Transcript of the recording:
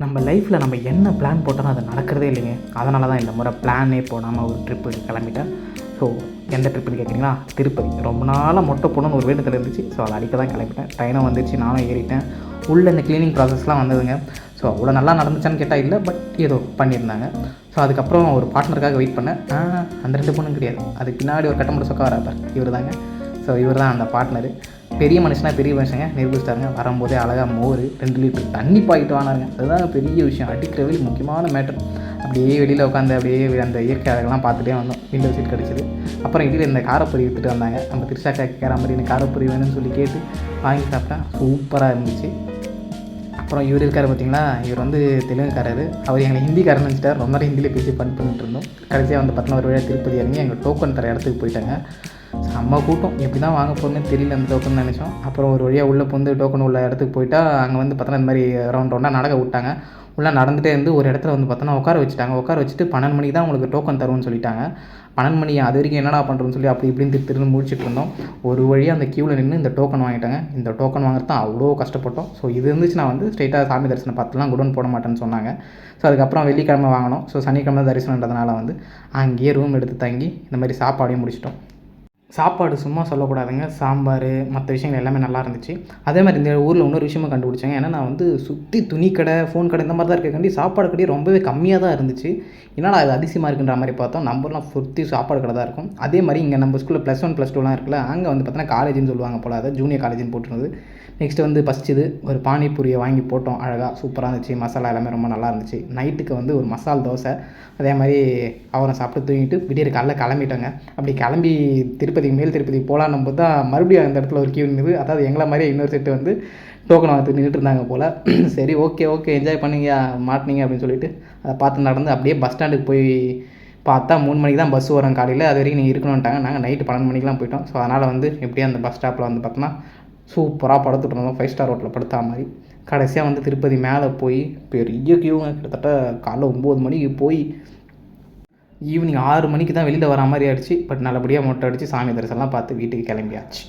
நம்ம லைஃப்பில் நம்ம என்ன பிளான் போட்டாலும் அது நடக்கிறதே இல்லைங்க. அதனால தான் இந்த முறை பிளானே போடாமல் ஒரு ட்ரிப்புக்கு கிளம்பிட்டேன். ஸோ எந்த ட்ரிப்புன்னு கேட்குறீங்களா? திருப்பதி. ரொம்ப நாளாக மொட்டை போடணும்னு ஒரு வேண்டுதல் இருந்துச்சு. ஸோ அதை அடிக்க தான் கிளம்பிட்டேன். ட்ரெயினும் வந்துச்சு, நானும் ஏறிட்டேன். உள்ளே இந்த க்ளீனிங் ப்ராசஸ்லாம் வந்ததுங்க. ஸோ அவ்வளோ நல்லா நடந்துச்சான்னு கேட்டால் இல்லை, பட் ஏதோ பண்ணியிருந்தாங்க. ஸோ அதுக்கப்புறம் ஒரு பார்ட்னருக்காக வெயிட் பண்ணேன். அந்த 2 பொண்ணும் கிடையாது, அதுக்கு பின்னாடி ஒரு கட்டமுறை சொக்கா வராப்பார், இவர் தாங்க. ஸோ இவர் தான் அந்த பார்ட்னரு. பெரிய மனுஷனா பெரிய மனுஷங்க நிரூபிச்சிட்டாருங்க. வரும்போதே அழகாக மோர் 2 லிட்டர் தண்ணி பாயிட்டு வானாருங்க. அதுதான் பெரிய விஷயம், அடிக்கிற வெளி முக்கியமான மேட்டர். அப்படியே வெளியில் உட்காந்து அப்படியே அந்த இயற்கை அழகெல்லாம் பார்த்துட்டே வந்தோம். விண்டோ சீட் கிடச்சிது. அப்புறம் இதில் இந்த காரப்பொரி விற்றுட்டு வந்தாங்க. நம்ம திருச்சாக்கா கேட்குற மாதிரி எனக்கு காரப்பொரி வேணும்னு சொல்லி கேட்டு வாங்கி சாப்பிட்டேன். சூப்பராக இருந்துச்சு. அப்புறம் இவர் இருக்கார் பார்த்தீங்களா, இவர் வந்து தெலுங்குக்காரர். அவர் எங்களை ஹிந்திக்காரன்னு நினச்சிட்டார். ரொம்ப நேரம் ஹிந்தியில் பேசி பண்ணிட்டு இருந்தோம். கடைசியாக வந்து 11 வழியாக திருப்பதி இறங்கி எங்கள் டோக்கன் தர இடத்துக்கு போயிட்டாங்க. செம்ம கூட்டம், எப்படி தான் வாங்க போகிறதுன்னு தெரியல அந்த டோக்கன் நினச்சோம். அப்புறம் ஒரு வழியாக உள்ளே வந்து டோக்கன் உள்ள இடத்துக்கு போயிட்டா அங்கே வந்து பார்த்தோன்னா இந்த மாதிரி ரவுண்டாக நடக்க விட்டாங்க. உள்ளே நடந்துகிட்டே இருந்து ஒரு இடத்துல வந்து பார்த்தோன்னா உட்கார வச்சுட்டு 12 மணிக்கு தான் உங்களுக்கு டோக்கன் தருவோம்னு சொல்லிட்டாங்க. 12 மணி அது வரைக்கும் என்னடா பண்ணுறோன்னு சொல்லி அப்படி இப்படின்னு திரும்ப முடிச்சுட்டு இருந்தோம். ஒரு வழியாக அந்த க்யூவில் நின்று இந்த டோக்கன் வாங்கிட்டாங்க. இந்த டோக்கன் வாங்குறது தான் அவ்வளோ கஷ்டப்பட்டோம். ஸோ இது இருந்துச்சு நான் வந்து ஸ்ட்ரெயிட்டாக சாமி தரிசனம் பார்த்துலாம் குடோன் போட மாட்டேன்னு சொன்னாங்க. ஸோ அதுக்கப்புறம் வெள்ளிக்கிழமை வாங்கினோம். ஸோ சனிக்கிழமை தரிசனன்றதுனால வந்து அங்கேயே ரூம் எடுத்து தங்கி இந்த மாதிரி சாப்பாடையும் முடிச்சிட்டோம். சாப்பாடு சும்மா சொல்லக்கூடாதுங்க. சாம்பார் மற்ற விஷயங்கள் எல்லாமே நல்லா இருந்துச்சு. அதே மாதிரி இந்த ஊரில் இன்னொரு விஷயமும் கண்டுபிடிச்சேங்க. ஏன்னா நான் வந்து சுற்றி துணி கடை, ஃபோன் கடை இந்த மாதிரி தான் இருக்கக்காண்டி சாப்பாடு கடை ரொம்பவே கம்மியாக தான் இருந்துச்சு. என்னடா அது அதிசயமாக இருக்குன்ற மாதிரி பார்த்தோம். நம்பர்லாம் சுற்றி சாப்பாடு கடை தான் இருக்கும். அதே மாதிரி இங்கே நம்ம ஸ்கூலில் +1 +2லாம் இருக்குல்ல, அங்கே வந்து பார்த்தோன்னா காலேஜ்னு சொல்லுவாங்க போல், அதை ஜூனியர் காலேஜ்னு போட்டிருந்தது. நெக்ஸ்ட்டு வந்து பசிச்சுது, ஒரு பானிபூரியை வாங்கி போட்டோம். அழகாக சூப்பராக இருந்துச்சு. மசாலா எல்லாமே ரொம்ப நல்லா இருந்துச்சு. நைட்டுக்கு வந்து ஒரு மசால் தோசை, அதே மாதிரி அவரை சாப்பிட்டு தூங்கிட்டு விடியற் காலைல கிளம்பிட்டோங்க. அப்படி கிளம்பி மேல் திருப்பதிக்கு போகலான்னும் போது தான் மறுபடியும் அந்த இடத்துல ஒரு கியூ நின்றுது. அதாவது எங்களை மாதிரியே இன்னொரு செட்டு வந்து டோக்கன் வாங்கி நின்றுட்டு இருந்தாங்க போல். சரி ஓகே என்ஜாய் பண்ணிங்க மாட்டினீங்க அப்படின்னு சொல்லிட்டு அதை பார்த்து நடந்து அப்படியே பஸ் ஸ்டாண்டுக்கு போய் பார்த்தா 3 மணிக்கு தான் பஸ் வரும் காலையில். அது வரைக்கும் நீங்கள் இருக்கணுன்ட்டாங்க. நாங்கள் நைட்டு 12 மணிக்கெலாம் போயிட்டோம். ஸோ அதனால் வந்து எப்படியும் அந்த பஸ் ஸ்டாப்பில் வந்து பார்த்தோன்னா சூப்பராக படுத்துட்டு இருந்தோம். 5 ஸ்டார் ஹோட்டலில் படுத்தா மாதிரி. கடைசியாக வந்து திருப்பதி மேலே போய் பெரிய கியூங்க, கிட்டத்தட்ட காலைல 9 மணிக்கு போய் ஈவினிங் 6 மணிக்கு தான் வெளியில் வர மாதிரி ஆயிடுச்சு. பட் நல்லபடியாக மொட்டை அடித்து சாமி தரிசனம்லாம் பார்த்து வீட்டுக்கு கிளம்பியாச்சு.